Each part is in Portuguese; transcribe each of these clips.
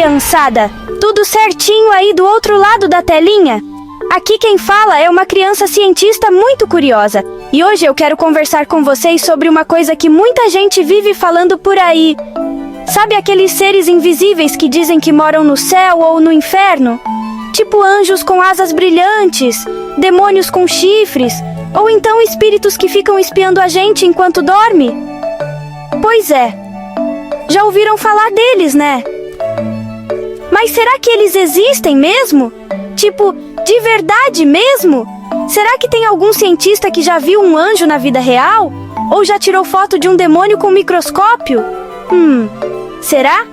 criançada! Tudo certinho aí do outro lado da telinha? Aqui quem fala é uma criança cientista muito curiosa. E hoje eu quero conversar com vocês sobre uma coisa que muita gente vive falando por aí. Sabe aqueles seres invisíveis que dizem que moram no céu ou no inferno? Tipo anjos com asas brilhantes, demônios com chifres, ou então espíritos que ficam espiando a gente enquanto dorme? Pois é. Já ouviram falar deles, né? Mas será que eles existem mesmo? Tipo, de verdade mesmo? Será que tem algum cientista que já viu um anjo na vida real? Ou já tirou foto de um demônio com microscópio? Será?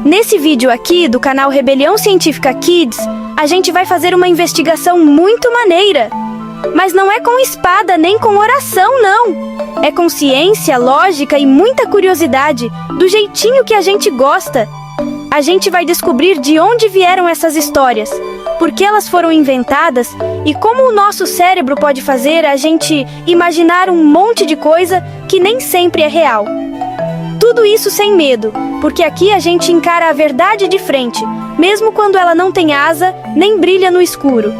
Nesse vídeo aqui do canal Rebelião Científica Kids, a gente vai fazer uma investigação muito maneira. Mas não é com espada nem com oração, não. É com ciência, lógica e muita curiosidade, do jeitinho que a gente gosta. A gente vai descobrir de onde vieram essas histórias, por que elas foram inventadas e como o nosso cérebro pode fazer a gente imaginar um monte de coisa que nem sempre é real. Tudo isso sem medo, porque aqui a gente encara a verdade de frente, mesmo quando ela não tem asa nem brilha no escuro.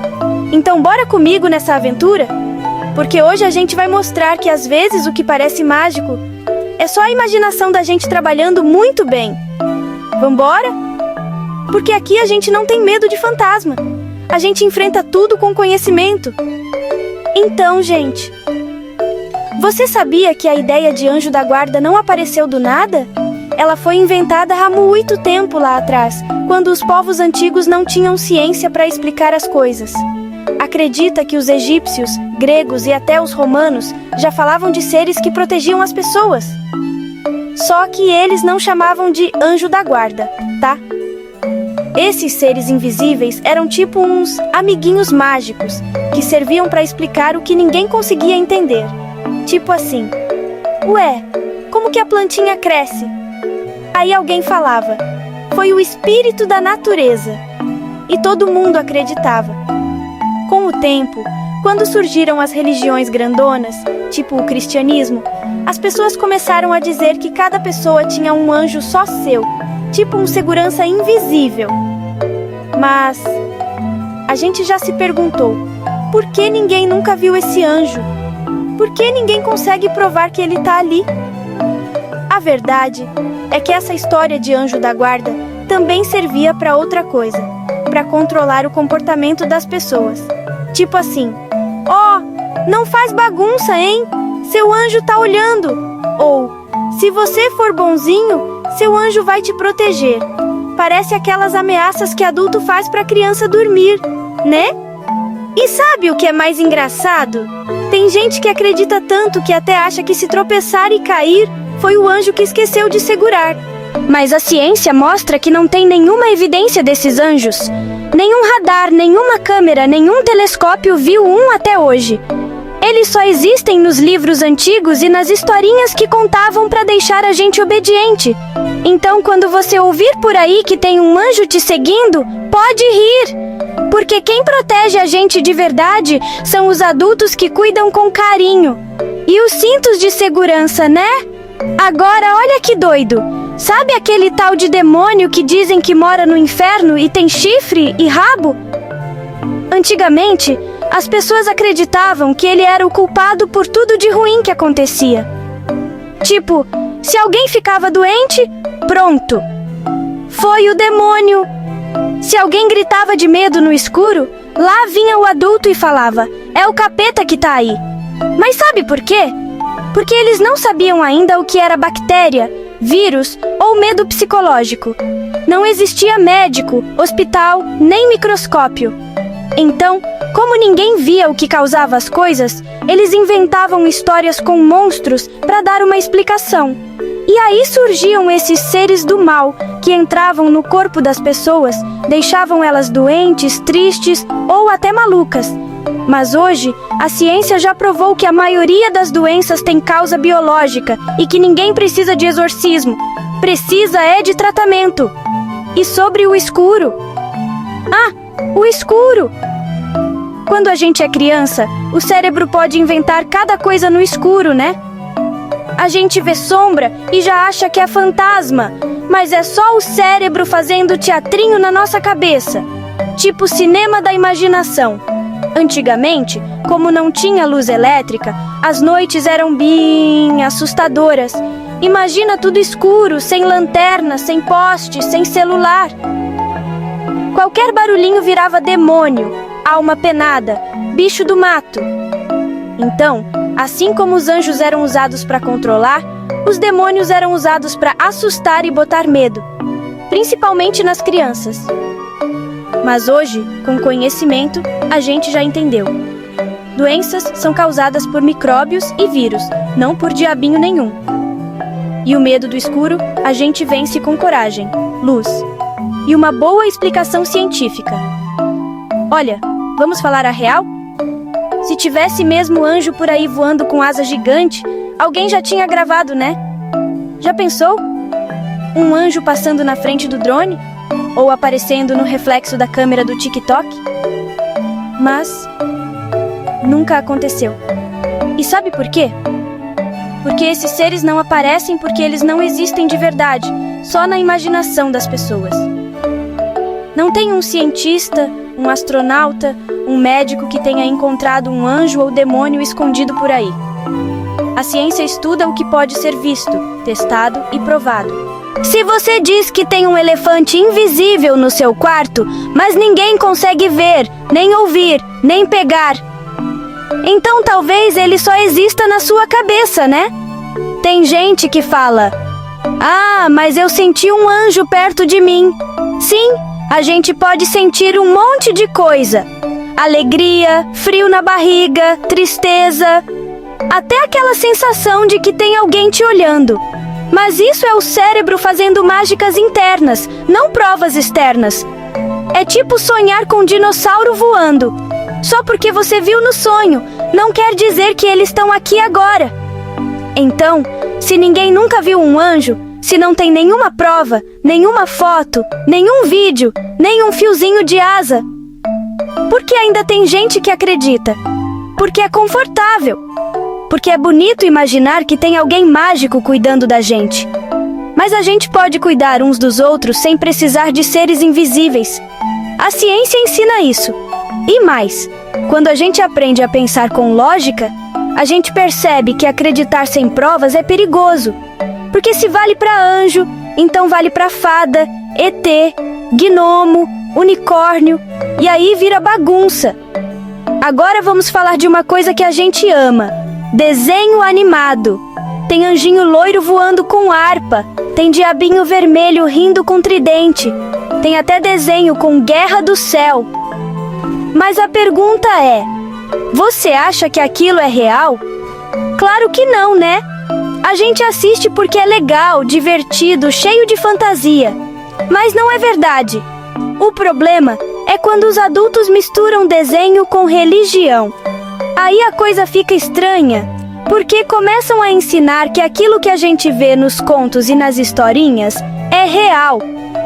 Então bora comigo nessa aventura? Porque hoje a gente vai mostrar que às vezes o que parece mágico é só a imaginação da gente trabalhando muito bem. Vambora? Porque aqui a gente não tem medo de fantasma. A gente enfrenta tudo com conhecimento. Então, gente, você sabia que a ideia de anjo da guarda não apareceu do nada? Ela foi inventada há muito tempo lá atrás, quando os povos antigos não tinham ciência para explicar as coisas. Acredita que os egípcios, gregos e até os romanos já falavam de seres que protegiam as pessoas. Só que eles não chamavam de anjo da guarda, tá? Esses seres invisíveis eram tipo uns amiguinhos mágicos, que serviam para explicar o que ninguém conseguia entender. Tipo assim, ué, como que a plantinha cresce? Aí alguém falava, foi o espírito da natureza. E todo mundo acreditava. Com o tempo, quando surgiram as religiões grandonas, tipo o cristianismo, as pessoas começaram a dizer que cada pessoa tinha um anjo só seu, tipo um segurança invisível. Mas a gente já se perguntou, por que ninguém nunca viu esse anjo? Por que ninguém consegue provar que ele está ali? A verdade é que essa história de anjo da guarda também servia para outra coisa, para controlar o comportamento das pessoas. Tipo assim, não faz bagunça, hein? Seu anjo tá olhando. Ou, se você for bonzinho, seu anjo vai te proteger. Parece aquelas ameaças que adulto faz pra criança dormir, né? E sabe o que é mais engraçado? Tem gente que acredita tanto que até acha que se tropeçar e cair, foi o anjo que esqueceu de segurar. Mas a ciência mostra que não tem nenhuma evidência desses anjos. Nenhum radar, nenhuma câmera, nenhum telescópio viu um até hoje. Eles só existem nos livros antigos e nas historinhas que contavam para deixar a gente obediente. Então, quando você ouvir por aí que tem um anjo te seguindo, pode rir. Porque quem protege a gente de verdade são os adultos que cuidam com carinho. E os cintos de segurança, né? Agora, olha que doido. Sabe aquele tal de demônio que dizem que mora no inferno e tem chifre e rabo? Antigamente, as pessoas acreditavam que ele era o culpado por tudo de ruim que acontecia. Tipo, se alguém ficava doente, pronto. Foi o demônio. Se alguém gritava de medo no escuro, lá vinha o adulto e falava, é o capeta que tá aí. Mas sabe por quê? Porque eles não sabiam ainda o que era bactéria, vírus ou medo psicológico. Não existia médico, hospital, nem microscópio. Então, como ninguém via o que causava as coisas, eles inventavam histórias com monstros para dar uma explicação. E aí surgiam esses seres do mal, que entravam no corpo das pessoas, deixavam elas doentes, tristes ou até malucas. Mas hoje, a ciência já provou que a maioria das doenças tem causa biológica e que ninguém precisa de exorcismo. Precisa é de tratamento. E sobre o escuro? O escuro! Quando a gente é criança, o cérebro pode inventar cada coisa no escuro, né? A gente vê sombra e já acha que é fantasma. Mas é só o cérebro fazendo teatrinho na nossa cabeça. Tipo cinema da imaginação. Antigamente, como não tinha luz elétrica, as noites eram bem assustadoras. Imagina tudo escuro, sem lanterna, sem poste, sem celular. Qualquer barulhinho virava demônio, alma penada, bicho do mato. Então, assim como os anjos eram usados para controlar, os demônios eram usados para assustar e botar medo, principalmente nas crianças. Mas hoje, com conhecimento, a gente já entendeu. Doenças são causadas por micróbios e vírus, não por diabinho nenhum. E o medo do escuro, a gente vence com coragem, luz e uma boa explicação científica. Olha, vamos falar a real? Se tivesse mesmo anjo por aí voando com asa gigante, alguém já tinha gravado, né? Já pensou? Um anjo passando na frente do drone? Ou aparecendo no reflexo da câmera do TikTok? Mas nunca aconteceu. E sabe por quê? Porque esses seres não aparecem porque eles não existem de verdade, só na imaginação das pessoas. Não tem um cientista, um astronauta, um médico que tenha encontrado um anjo ou demônio escondido por aí. A ciência estuda o que pode ser visto, testado e provado. Se você diz que tem um elefante invisível no seu quarto, mas ninguém consegue ver, nem ouvir, nem pegar, então talvez ele só exista na sua cabeça, né? Tem gente que fala: "Ah, mas eu senti um anjo perto de mim." Sim, a gente pode sentir um monte de coisa. Alegria, frio na barriga, tristeza, até aquela sensação de que tem alguém te olhando. Mas isso é o cérebro fazendo mágicas internas, não provas externas. É tipo sonhar com um dinossauro voando. Só porque você viu no sonho, não quer dizer que eles estão aqui agora. Então, se ninguém nunca viu um anjo, se não tem nenhuma prova, nenhuma foto, nenhum vídeo, nem um fiozinho de asa, por que ainda tem gente que acredita? Porque é confortável. Porque é bonito imaginar que tem alguém mágico cuidando da gente. Mas a gente pode cuidar uns dos outros sem precisar de seres invisíveis. A ciência ensina isso. E mais, quando a gente aprende a pensar com lógica, a gente percebe que acreditar sem provas é perigoso. Porque se vale para anjo, então vale para fada, ET, gnomo, unicórnio, e aí vira bagunça. Agora vamos falar de uma coisa que a gente ama: desenho animado. Tem anjinho loiro voando com harpa, tem diabinho vermelho rindo com tridente, tem até desenho com Guerra do Céu. Mas a pergunta é: você acha que aquilo é real? Claro que não, né? A gente assiste porque é legal, divertido, cheio de fantasia. Mas não é verdade. O problema é quando os adultos misturam desenho com religião. Aí a coisa fica estranha, porque começam a ensinar que aquilo que a gente vê nos contos e nas historinhas é real,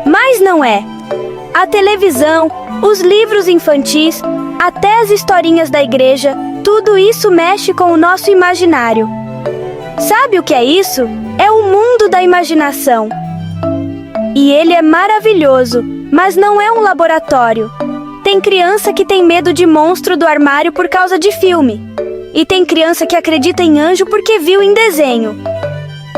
mas não é. A televisão, os livros infantis, até as historinhas da igreja, tudo isso mexe com o nosso imaginário. Sabe o que é isso? É o mundo da imaginação. E ele é maravilhoso, mas não é um laboratório. Tem criança que tem medo de monstro do armário por causa de filme. E tem criança que acredita em anjo porque viu em desenho.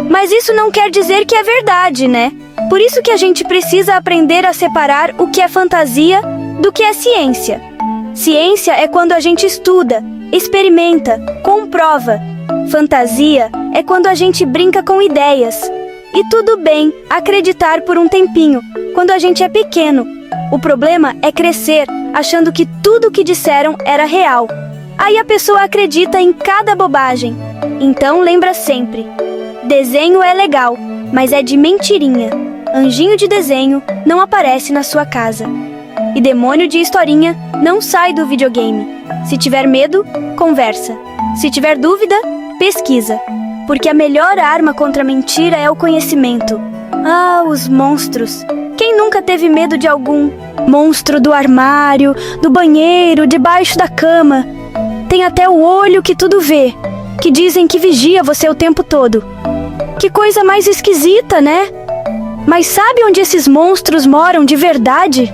Mas isso não quer dizer que é verdade, né? Por isso que a gente precisa aprender a separar o que é fantasia do que é ciência. Ciência é quando a gente estuda, experimenta, comprova. Fantasia é quando a gente brinca com ideias. E tudo bem acreditar por um tempinho, quando a gente é pequeno. O problema é crescer achando que tudo o que disseram era real. Aí a pessoa acredita em cada bobagem. Então lembra sempre: desenho é legal, mas é de mentirinha. Anjinho de desenho não aparece na sua casa. E demônio de historinha não sai do videogame. Se tiver medo, conversa. Se tiver dúvida, pesquisa. Porque a melhor arma contra a mentira é o conhecimento. Ah, os monstros. Quem nunca teve medo de algum? Monstro do armário, do banheiro, debaixo da cama. Tem até o olho que tudo vê, que dizem que vigia você o tempo todo. Que coisa mais esquisita, né? Mas sabe onde esses monstros moram de verdade?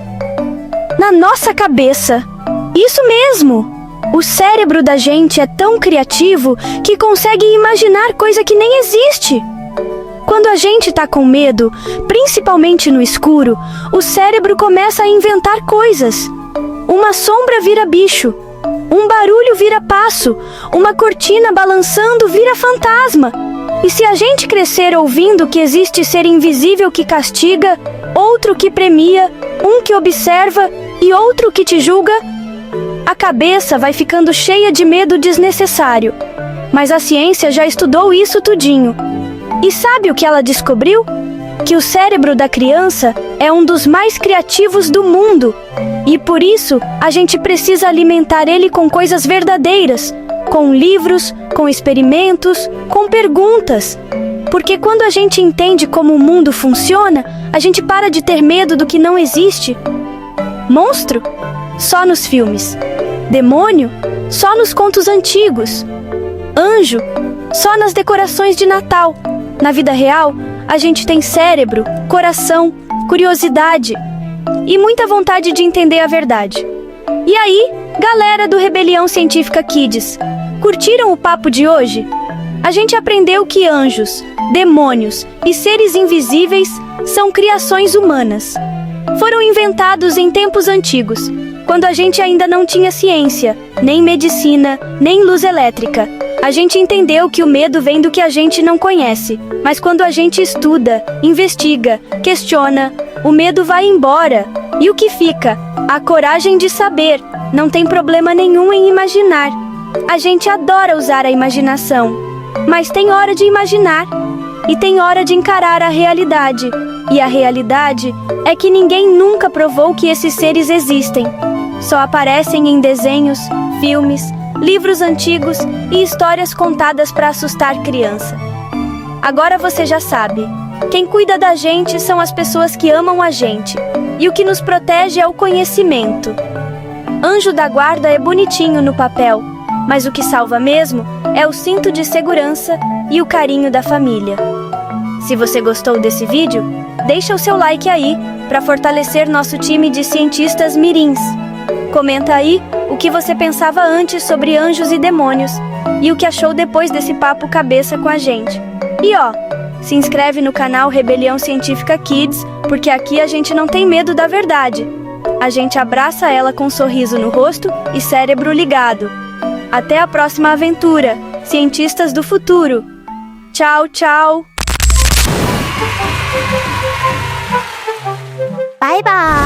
Na nossa cabeça. Isso mesmo! O cérebro da gente é tão criativo que consegue imaginar coisa que nem existe. Quando a gente tá com medo, principalmente no escuro, o cérebro começa a inventar coisas. Uma sombra vira bicho, um barulho vira passo, uma cortina balançando vira fantasma. E se a gente crescer ouvindo que existe ser invisível que castiga, outro que premia, um que observa e outro que te julga, a cabeça vai ficando cheia de medo desnecessário. Mas a ciência já estudou isso tudinho. E sabe o que ela descobriu? Que o cérebro da criança é um dos mais criativos do mundo. E por isso, a gente precisa alimentar ele com coisas verdadeiras, com livros, com experimentos, com perguntas. Porque quando a gente entende como o mundo funciona, a gente para de ter medo do que não existe. Monstro? Só nos filmes. Demônio? Só nos contos antigos. Anjo? Só nas decorações de Natal. Na vida real, a gente tem cérebro, coração, curiosidade e muita vontade de entender a verdade. E aí, galera do Rebelião Científica Kids, curtiram o papo de hoje? A gente aprendeu que anjos, demônios e seres invisíveis são criações humanas. Foram inventados em tempos antigos, quando a gente ainda não tinha ciência, nem medicina, nem luz elétrica. A gente entendeu que o medo vem do que a gente não conhece, mas quando a gente estuda, investiga, questiona, o medo vai embora. E o que fica? A coragem de saber. Não tem problema nenhum em imaginar. A gente adora usar a imaginação, mas tem hora de imaginar e tem hora de encarar a realidade. E a realidade é que ninguém nunca provou que esses seres existem. Só aparecem em desenhos, filmes, livros antigos e histórias contadas para assustar criança. Agora você já sabe. Quem cuida da gente são as pessoas que amam a gente. E o que nos protege é o conhecimento. Anjo da guarda é bonitinho no papel, mas o que salva mesmo é o cinto de segurança e o carinho da família. Se você gostou desse vídeo, deixa o seu like aí para fortalecer nosso time de cientistas mirins. Comenta aí o que você pensava antes sobre anjos e demônios e o que achou depois desse papo cabeça com a gente. E se inscreve no canal Rebelião Científica Kids, porque aqui a gente não tem medo da verdade. A gente abraça ela com um sorriso no rosto e cérebro ligado. Até a próxima aventura, cientistas do futuro. Tchau, tchau. Bye bye.